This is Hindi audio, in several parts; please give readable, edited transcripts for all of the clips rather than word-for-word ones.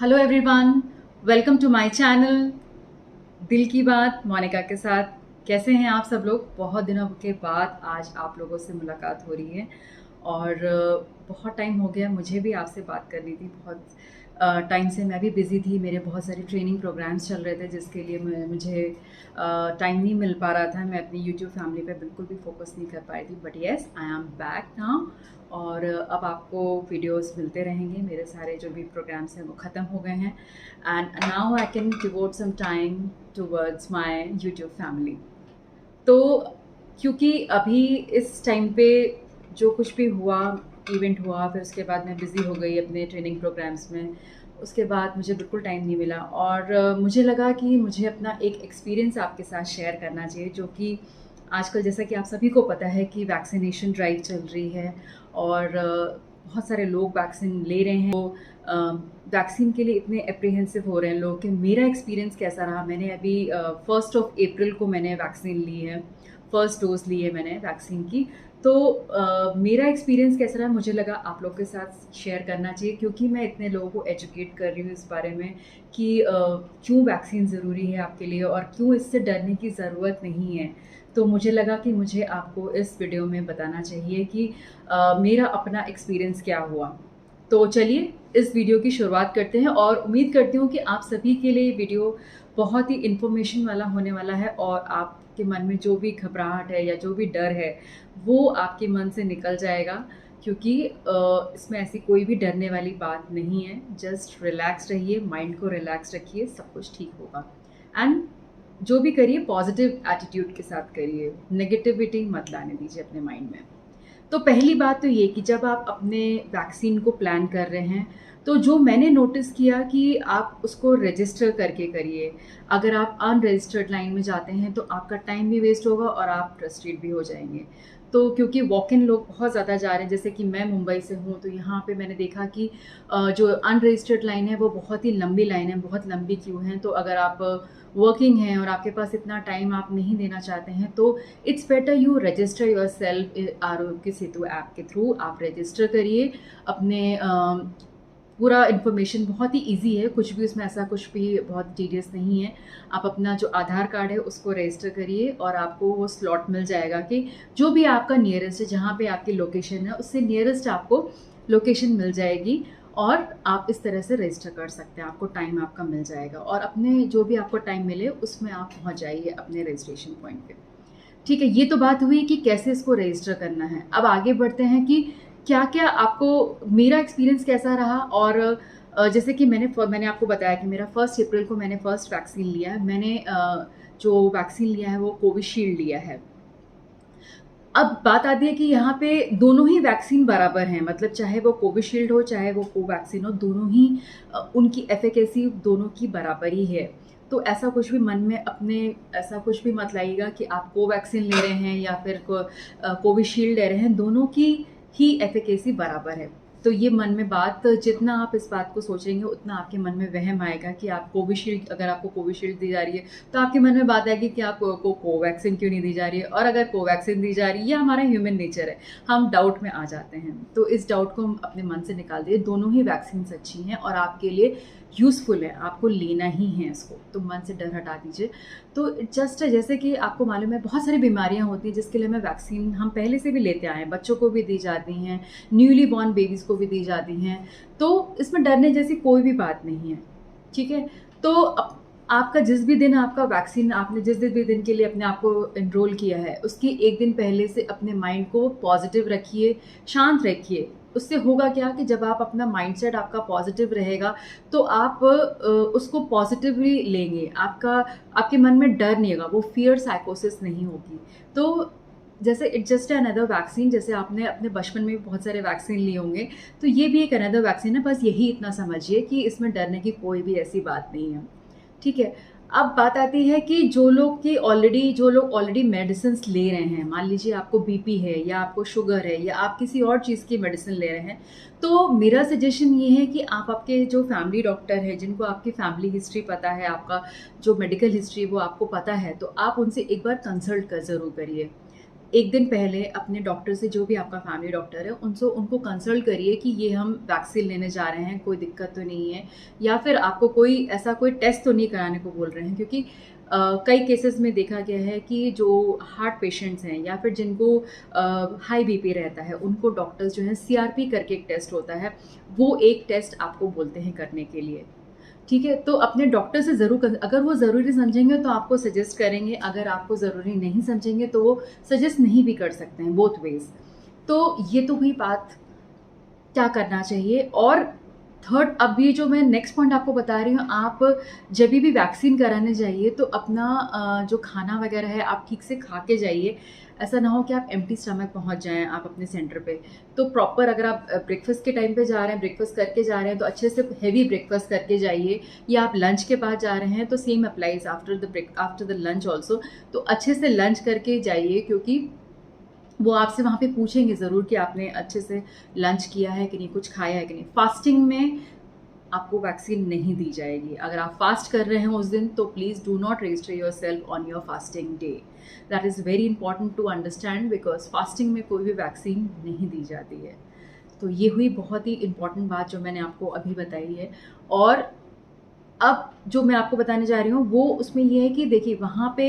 Hello everyone, welcome to my channel दिल की बात मोनिका के साथ। कैसे हैं आप सब लोग? बहुत दिनों के बाद आज आप लोगों से मुलाकात हो रही है और बहुत टाइम हो गया, मुझे भी आपसे बात करनी थी। बहुत टाइम से मैं भी बिज़ी थी, मेरे बहुत सारे ट्रेनिंग प्रोग्राम्स चल रहे थे जिसके लिए मुझे टाइम नहीं मिल पा रहा था। मैं अपनी यूट्यूब फैमिली पे बिल्कुल भी फोकस नहीं कर पाई थी, but yes I am back now. और अब आपको वीडियोस मिलते रहेंगे। मेरे सारे जो भी प्रोग्राम्स हैं वो ख़त्म हो गए हैं and now I can devote some time towards my YouTube family. तो क्योंकि अभी इस टाइम पे जो कुछ भी हुआ, इवेंट हुआ, फिर उसके बाद मैं बिज़ी हो गई अपने ट्रेनिंग प्रोग्राम्स में। उसके बाद मुझे बिल्कुल टाइम नहीं मिला और मुझे लगा कि मुझे अपना एक एक्सपीरियंस आपके साथ शेयर करना चाहिए, जो कि आजकल जैसा कि आप सभी को पता है कि वैक्सीनेशन ड्राइव चल रही है और बहुत सारे लोग वैक्सीन ले रहे हैं। तो वैक्सीन के लिए इतने अप्रीहेंसिव हो रहे हैं लोग कि मेरा एक्सपीरियंस कैसा रहा। मैंने अभी 1 अप्रैल को मैंने वैक्सीन ली है, फर्स्ट डोज ली है मैंने वैक्सीन की। तो मेरा एक्सपीरियंस कैसा रहा, मुझे लगा आप लोग के साथ शेयर करना चाहिए, क्योंकि मैं इतने लोगों को एजुकेट कर रही हूँ इस बारे में कि क्यों वैक्सीन ज़रूरी है आपके लिए और क्यों इससे डरने की ज़रूरत नहीं है। तो मुझे लगा कि मुझे आपको इस वीडियो में बताना चाहिए कि मेरा अपना एक्सपीरियंस क्या हुआ। तो चलिए इस वीडियो की शुरुआत करते हैं और उम्मीद करती हूँ कि आप सभी के लिए ये वीडियो बहुत ही इन्फॉर्मेशन वाला होने वाला है और आपके मन में जो भी घबराहट है या जो भी डर है वो आपके मन से निकल जाएगा, क्योंकि इसमें ऐसी कोई भी डरने वाली बात नहीं है। जस्ट रिलैक्स रहिए, माइंड को रिलैक्स रखिए, सब कुछ ठीक होगा। एंड जो भी करिए पॉजिटिव एटीट्यूड के साथ करिए, नेगेटिविटी मत लाने दीजिए अपने माइंड में। तो पहली बात तो ये कि जब आप अपने वैक्सीन को प्लान कर रहे हैं, तो जो मैंने नोटिस किया कि आप उसको रजिस्टर करके करिए। अगर आप अनरजिस्टर्ड लाइन में जाते हैं तो आपका टाइम भी वेस्ट होगा और आप फ्रस्ट्रेट भी हो जाएंगे। तो क्योंकि वॉक इन लोग बहुत ज़्यादा जा रहे हैं, जैसे कि मैं मुंबई से हूँ, तो यहाँ पे मैंने देखा कि जो अनरजिस्टर्ड लाइन है वो बहुत ही लंबी लाइन है, बहुत लंबी क्यू है। तो अगर आप वर्किंग हैं और आपके पास इतना टाइम आप नहीं देना चाहते हैं, तो it's better you register your self. Aarogya Setu app के थ्रू आप रजिस्टर करिए अपने पूरा इन्फॉर्मेशन बहुत ही इजी है, कुछ भी उसमें ऐसा कुछ भी बहुत टीडियस नहीं है। आप अपना जो आधार कार्ड है उसको रजिस्टर करिए और आपको वो स्लॉट मिल जाएगा कि जो भी आपका नियरेस्ट है, जहाँ पे आपकी लोकेशन है उससे नियरेस्ट आपको लोकेशन मिल जाएगी और आप इस तरह से रजिस्टर कर सकते हैं। आपको टाइम आपका मिल जाएगा और अपने जो भी आपको टाइम मिले उसमें आप पहुँच जाइए अपने रजिस्ट्रेशन पॉइंट पे। ठीक है, ये तो बात हुई कि कैसे इसको रजिस्टर करना है। अब आगे बढ़ते हैं कि क्या-क्या आपको, मेरा एक्सपीरियंस कैसा रहा। और जैसे कि मैंने आपको बताया कि मेरा 1 अप्रैल को मैंने फर्स्ट वैक्सीन लिया है। मैंने जो वैक्सीन लिया है वो कोविशील्ड लिया है। अब बात आती है कि यहाँ पे दोनों ही वैक्सीन बराबर हैं, मतलब चाहे वो कोविशील्ड हो चाहे वो कोवैक्सीन हो, दोनों ही उनकी एफिकेसी दोनों की बराबर ही है। तो ऐसा कुछ भी मन में अपने ऐसा कुछ भी मत लाइएगा कि आप कोवैक्सीन ले रहे हैं या फिर कोविशील्ड ले रहे हैं, दोनों की ही एफिकेसी बराबर है। तो ये मन में बात, जितना आप इस बात को सोचेंगे उतना आपके मन में वहम आएगा कि आप कोविशील्ड, अगर आपको कोविशील्ड दी जा रही है तो आपके मन में बात आएगी कि आपको कोवैक्सीन क्यों नहीं दी जा रही है, और अगर कोवैक्सीन दी जा रही है, ये हमारा ह्यूमन नेचर है, हम डाउट में आ जाते हैं। तो इस डाउट को हम अपने मन से निकाल दिए, दोनों ही वैक्सीन अच्छी हैं और आपके लिए यूज़फुल है, आपको लेना ही है इसको, तो मन से डर हटा दीजिए। तो जस्ट जैसे कि आपको मालूम है बहुत सारी बीमारियां होती हैं जिसके लिए हमें वैक्सीन हम पहले से भी लेते आए हैं, बच्चों को भी दी जाती हैं, न्यूली बॉर्न बेबीज़ को भी दी जाती हैं। तो इसमें डरने जैसी कोई भी बात नहीं है। ठीक है, तो आपका जिस भी दिन आपका वैक्सीन, आपने जिस भी दिन के लिए अपने आप को एनरोल किया है, उसकी एक दिन पहले से अपने माइंड को पॉजिटिव रखिए, शांत रखिए। उससे होगा क्या कि जब आप अपना माइंडसेट आपका पॉजिटिव रहेगा तो आप उसको पॉजिटिवली लेंगे, आपके मन में डर नहीं होगा, वो फियर साइकोसिस नहीं होगी। तो जैसे इट जस्ट अनदर वैक्सीन, जैसे आपने अपने बचपन में भी बहुत सारे वैक्सीन लिए होंगे, तो ये भी एक अनदर वैक्सीन है। बस यही इतना समझिए कि इसमें डरने की कोई भी ऐसी बात नहीं है। ठीक है, अब बात आती है कि जो लोग ऑलरेडी मेडिसिन ले रहे हैं, मान लीजिए आपको बीपी है या आपको शुगर है या आप किसी और चीज़ की मेडिसिन ले रहे हैं, तो मेरा सजेशन ये है कि आप आपके जो फैमिली डॉक्टर है, जिनको आपकी फैमिली हिस्ट्री पता है, आपका जो मेडिकल हिस्ट्री वो आपको पता है, तो आप उनसे एक बार कंसल्ट कर ज़रूर करिए। एक दिन पहले अपने डॉक्टर से, जो भी आपका फैमिली डॉक्टर है, उनसे उनको कंसल्ट करिए कि ये हम वैक्सीन लेने जा रहे हैं, कोई दिक्कत तो नहीं है, या फिर आपको कोई ऐसा कोई टेस्ट तो नहीं कराने को बोल रहे हैं। क्योंकि कई केसेस में देखा गया है कि जो हार्ट पेशेंट्स हैं या फिर जिनको हाई बीपी रहता है, उनको डॉक्टर्स जो है सीआरपी करके एक टेस्ट होता है, वो एक टेस्ट आपको बोलते हैं करने के लिए। ठीक है, तो अपने डॉक्टर से ज़रूर, अगर वो ज़रूरी समझेंगे तो आपको सजेस्ट करेंगे, अगर आपको ज़रूरी नहीं समझेंगे तो वो सजेस्ट नहीं भी कर सकते हैं, बोथ वेज। तो ये तो हुई बात क्या करना चाहिए। और थर्ड, अब ये जो मैं नेक्स्ट पॉइंट आपको बता रही हूँ, आप जब भी वैक्सीन कराने जाइए तो अपना जो खाना वगैरह है आप ठीक से खा के जाइए। ऐसा ना हो कि आप एम्प्टी स्टमक पहुँच जाएँ आप अपने सेंटर पे। तो प्रॉपर, अगर आप ब्रेकफास्ट के टाइम पे जा रहे हैं, ब्रेकफास्ट करके जा रहे हैं, तो अच्छे से हेवी ब्रेकफास्ट करके जाइए। या आप लंच के बाद जा रहे हैं तो same applies after the lunch also. तो अच्छे से लंच करके जाइए, क्योंकि वो आपसे वहाँ पे पूछेंगे ज़रूर कि आपने अच्छे से लंच किया है कि नहीं, कुछ खाया है कि नहीं। फास्टिंग में आपको वैक्सीन नहीं दी जाएगी। अगर आप फास्ट कर रहे हैं उस दिन, तो please do not register yourself on your fasting day. That is very important to understand, because fasting में कोई भी वैक्सीन नहीं दी जाती है। तो ये हुई बहुत ही इंपॉर्टेंट बात जो मैंने आपको अभी बताई है। और अब जो मैं आपको बताने जा रही हूँ वो उसमें ये है कि देखिए, वहाँ पे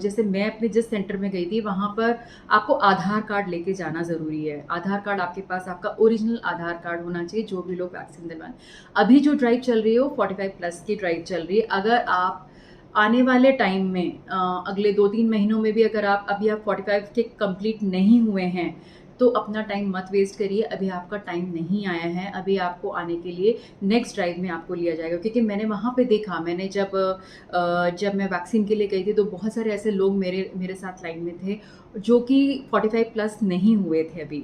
जैसे मैं अपने जिस सेंटर में गई थी, वहाँ पर आपको आधार कार्ड लेके जाना ज़रूरी है। आधार कार्ड आपके पास, आपका ओरिजिनल आधार कार्ड होना चाहिए, जो भी लोग वैक्सीन दिलवाएं। अभी जो ड्राइव चल रही है वो 45+ की ड्राइव चल रही है। अगर आप आने वाले टाइम में अगले 2-3 महीनों में भी अगर आप अभी आप 45 के कंप्लीट नहीं हुए हैं, तो अपना टाइम मत वेस्ट करिए। अभी आपका टाइम नहीं आया है, अभी आपको आने के लिए नेक्स्ट ड्राइव में आपको लिया जाएगा। क्योंकि मैंने वहाँ पे देखा, मैंने जब मैं वैक्सीन के लिए गई थी, तो बहुत सारे ऐसे लोग मेरे साथ लाइन में थे जो कि 45+ नहीं हुए थे अभी।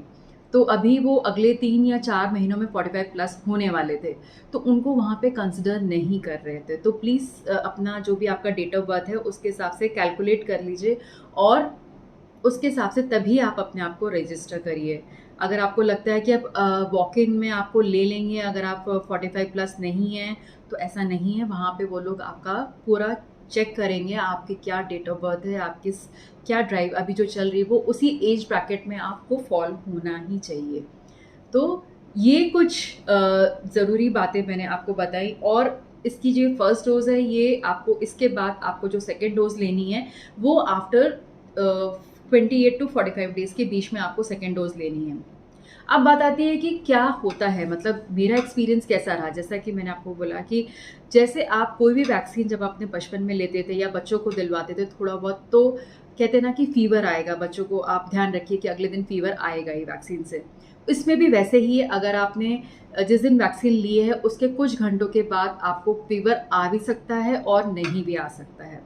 तो अभी वो अगले 3 या 4 महीनों में 45+ होने वाले थे, तो उनको वहाँ पे कंसिडर नहीं कर रहे थे। तो प्लीज़ अपना जो भी आपका डेट ऑफ बर्थ है उसके हिसाब से कैलकुलेट कर लीजिए, और उसके हिसाब से तभी आप अपने आप को रजिस्टर करिए। अगर आपको लगता है कि आप वॉक इन में आपको ले लेंगे, अगर आप 45+ नहीं हैं, तो ऐसा नहीं है। वहाँ पे वो लोग आपका पूरा चेक करेंगे, आपकी क्या डेट ऑफ बर्थ है, आप क्या ड्राइव अभी जो चल रही है, वो उसी एज ब्रैकेट में आपको फॉल होना ही चाहिए। तो ये कुछ ज़रूरी बातें मैंने आपको बताई। और इसकी जो फर्स्ट डोज़ है, ये आपको, इसके बाद आपको जो सेकेंड डोज़ लेनी है, वो आफ्टर 28 टू 45 डेज़ के बीच में आपको सेकेंड डोज़ लेनी है। अब बात आती है कि क्या होता है, मतलब मेरा एक्सपीरियंस कैसा रहा। जैसा कि मैंने आपको बोला कि जैसे आप कोई भी वैक्सीन जब अपने बचपन में लेते थे या बच्चों को दिलवाते थे थोड़ा बहुत, तो कहते हैं ना कि फ़ीवर आएगा बच्चों को, आप ध्यान रखिए कि अगले दिन फ़ीवर आएगा ही वैक्सीन से। इसमें भी वैसे ही है, अगर आपने जिस दिन वैक्सीन ली है उसके कुछ घंटों के बाद आपको फ़ीवर आ भी सकता है और नहीं भी आ सकता है।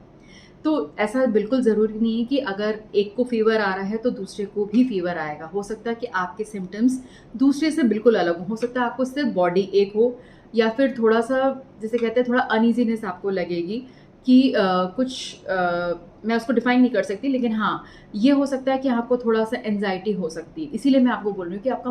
तो ऐसा बिल्कुल ज़रूरी नहीं है कि अगर एक को फ़ीवर आ रहा है तो दूसरे को भी फ़ीवर आएगा। हो सकता है कि आपके सिम्पटम्स दूसरे से बिल्कुल अलग हों। हो सकता है आपको सिर्फ बॉडी एक हो, या फिर थोड़ा-सा, जिसे कहते हैं, थोड़ा अनईज़ीनेस आपको लगेगी कि मैं उसको डिफ़ाइन नहीं कर सकती, लेकिन हाँ, ये हो सकता है कि आपको थोड़ा-सा एंग्ज़ायटी हो सकती है। इसीलिए मैं आपको बोल रही हूँ कि आपका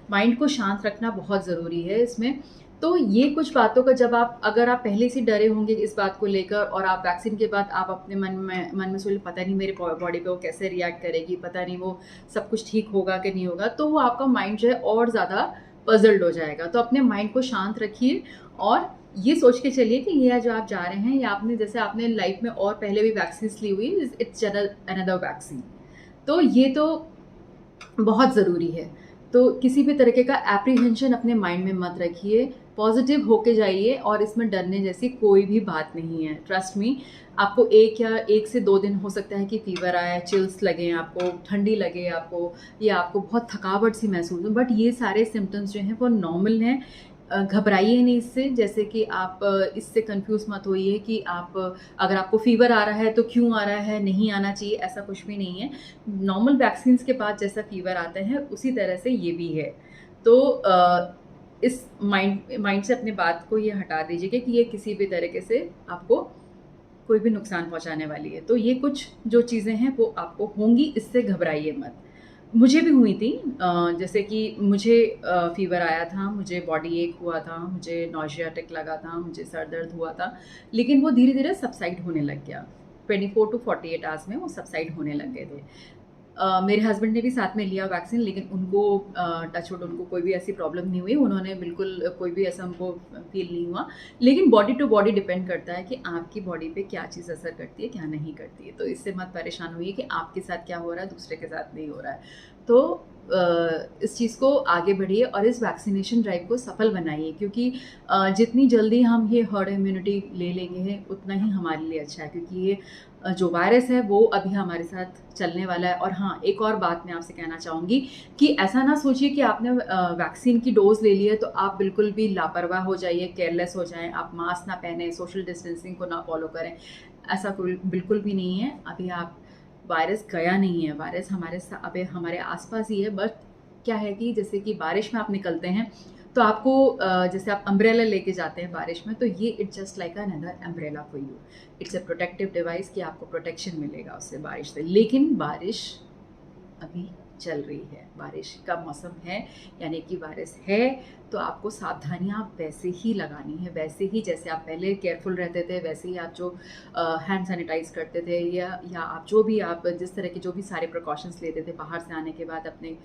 माइंड को शांत रखना बहुत ज़रूरी है इसमें। तो ये कुछ बातों का, जब अगर आप पहले से डरे होंगे इस बात को लेकर, और आप वैक्सीन के बाद आप अपने मन में सोच, पता नहीं मेरे बॉडी पे वो कैसे रिएक्ट करेगी, पता नहीं वो सब कुछ ठीक होगा कि नहीं होगा, तो वो आपका माइंड जो है और ज़्यादा पज़ल्ड हो जाएगा। तो अपने माइंड को शांत रखिए, और ये सोच के चलिए कि ये जो आप जा रहे हैं, या आपने लाइफ में और पहले भी वैक्सीन ली हुई, इट्स अनदर वैक्सीन। तो ये तो बहुत ज़रूरी है। तो किसी भी तरीके का एप्रीहेंशन अपने माइंड में मत रखिए, पॉज़िटिव होके जाइए, और इसमें डरने जैसी कोई भी बात नहीं है। ट्रस्ट मी, आपको 1 से 2 दिन हो सकता है कि फ़ीवर आए, चिल्स लगें आपको, ठंडी लगे आपको, या आपको बहुत थकावट सी महसूस हो, बट ये सारे सिम्पटम्स जो हैं वो नॉर्मल हैं। घबराइए नहीं इससे। जैसे कि आप इससे कन्फ्यूज़ मत होइए कि अगर आपको फ़ीवर आ रहा है तो क्यों आ रहा है, नहीं आना चाहिए, ऐसा कुछ भी नहीं है। नॉर्मल वैक्सीन्स के बाद जैसा फ़ीवर आता है उसी तरह से ये भी है। तो इस माइंड से अपनी बात को ये हटा दीजिए कि ये किसी भी तरीके से आपको कोई भी नुकसान पहुंचाने वाली है। तो ये कुछ जो चीज़ें हैं वो आपको होंगी, इससे घबराइए मत। मुझे भी हुई थी, जैसे कि मुझे फ़ीवर आया था, मुझे बॉडी एक हुआ था, मुझे नॉसियाटिक लगा था, मुझे सर दर्द हुआ था, लेकिन वो धीरे-धीरे सबसाइड होने लग गया। 24 टू 48 आवर्स में वो सबसाइड होने लग गए थे। मेरे हस्बैंड ने भी साथ में लिया वैक्सीन, लेकिन उनको टचवुड उनको कोई भी ऐसी प्रॉब्लम नहीं हुई, उन्होंने बिल्कुल कोई भी ऐसा उनको फील नहीं हुआ। लेकिन बॉडी टू बॉडी डिपेंड करता है कि आपकी बॉडी पे क्या चीज़ असर करती है, क्या नहीं करती है। तो इससे मत परेशान होइए कि आपके साथ क्या हो रहा है, दूसरे के साथ नहीं हो रहा है। तो इस चीज़ को आगे बढ़िए और इस वैक्सीनेशन ड्राइव को सफल बनाइए, क्योंकि जितनी जल्दी हम ये हर्ड इम्यूनिटी ले लेंगे उतना ही हमारे लिए अच्छा है, क्योंकि ये जो वायरस है वो अभी हमारे साथ चलने वाला है। और हाँ, एक और बात मैं आपसे कहना चाहूँगी कि ऐसा ना सोचिए कि आपने वैक्सीन की डोज ले ली है तो आप बिल्कुल भी लापरवाह हो जाइए, केयरलेस हो जाएं, आप मास्क ना पहने, सोशल डिस्टेंसिंग को ना फॉलो करें। ऐसा कोई बिल्कुल भी नहीं है। अभी आप वायरस गया नहीं है, वायरस अभी हमारे आसपास ही है। बट क्या है कि जैसे कि बारिश में आप निकलते हैं तो आपको जैसे आप अम्ब्रेला लेके जाते हैं बारिश में, तो ये it's just like another umbrella for you. It's a protective device कि आपको प्रोटेक्शन मिलेगा उससे, बारिश से। लेकिन बारिश अभी चल रही है, बारिश का मौसम है, यानी कि वायरस है, तो आपको सावधानियाँ वैसे ही लगानी है, वैसे ही जैसे आप पहले केयरफुल रहते थे, वैसे ही आप जो हैंड सैनिटाइज करते थे या आप जो भी आप जिस तरह के जो भी सारे प्रिकॉशंस लेते थे, बाहर से आने के बाद अपने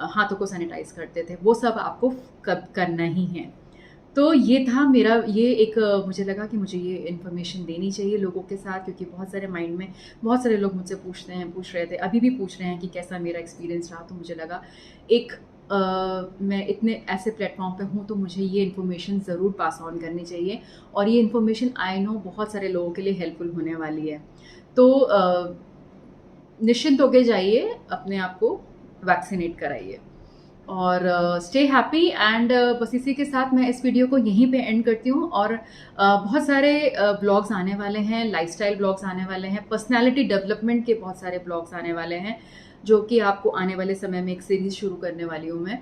हाथों को सैनिटाइज करते थे, वो सब आपको करना ही है। तो ये था मेरा ये एक मुझे लगा कि मुझे ये इन्फॉर्मेशन देनी चाहिए लोगों के साथ, क्योंकि बहुत सारे माइंड में बहुत सारे लोग मुझसे पूछ रहे थे, अभी भी पूछ रहे हैं कि कैसा मेरा एक्सपीरियंस रहा। तो मुझे लगा एक मैं इतने ऐसे प्लेटफॉर्म पे हूँ तो मुझे ये इन्फॉर्मेशन ज़रूर पास ऑन करनी चाहिए, और ये इन्फॉर्मेशन आई नो बहुत सारे लोगों के लिए हेल्पफुल होने वाली है। तो निश्चिंत होके जाइए, अपने आप को वैक्सीनेट कराइए और स्टे हैप्पी। एंड बस इसी के साथ मैं इस वीडियो को यहीं पे एंड करती हूँ। और बहुत सारे ब्लॉग्स आने वाले हैं, लाइफस्टाइल ब्लॉग्स आने वाले हैं, पर्सनालिटी डेवलपमेंट के बहुत सारे ब्लॉग्स आने वाले हैं, जो कि आपको आने वाले समय में एक सीरीज़ शुरू करने वाली हूँ मैं।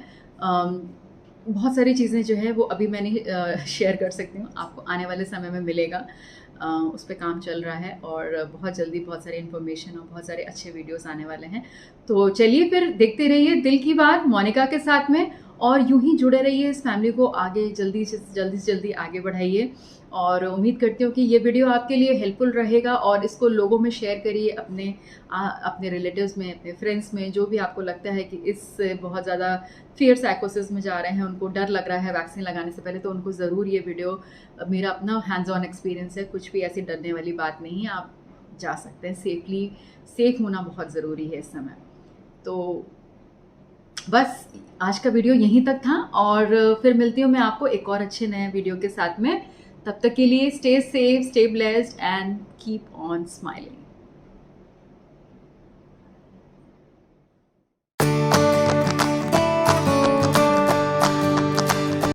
बहुत सारी चीज़ें जो है वो अभी मैं नहीं शेयर कर सकती हूँ, आपको आने वाले समय में मिलेगा। उस पर काम चल रहा है और बहुत जल्दी बहुत सारी इन्फॉर्मेशन और बहुत सारे अच्छे वीडियोस आने वाले हैं। तो चलिए फिर देखते रहिए दिल की बात मोनिका के साथ में, और यूं ही जुड़े रहिए, इस फैमिली को आगे जल्दी से जल्दी आगे बढ़ाइए। और उम्मीद करती हूँ कि ये वीडियो आपके लिए हेल्पफुल रहेगा, और इसको लोगों में शेयर करिए, अपने रिलेटिव्स में, अपने फ्रेंड्स में, जो भी आपको लगता है कि इससे बहुत ज़्यादा फियर साइकोसिस में जा रहे हैं, उनको डर लग रहा है वैक्सीन लगाने से पहले, तो उनको ज़रूर ये वीडियो, मेरा अपना हैंड्स ऑन एक्सपीरियंस है, कुछ भी ऐसी डरने वाली बात नहीं है, आप जा सकते हैं सेफली। सेफ होना बहुत ज़रूरी है इस समय। तो बस आज का वीडियो यहीं तक था, और फिर मिलती हूँ मैं आपको एक और अच्छे नए वीडियो के साथ में। तब तक के लिए stay safe, stay blessed and keep on smiling.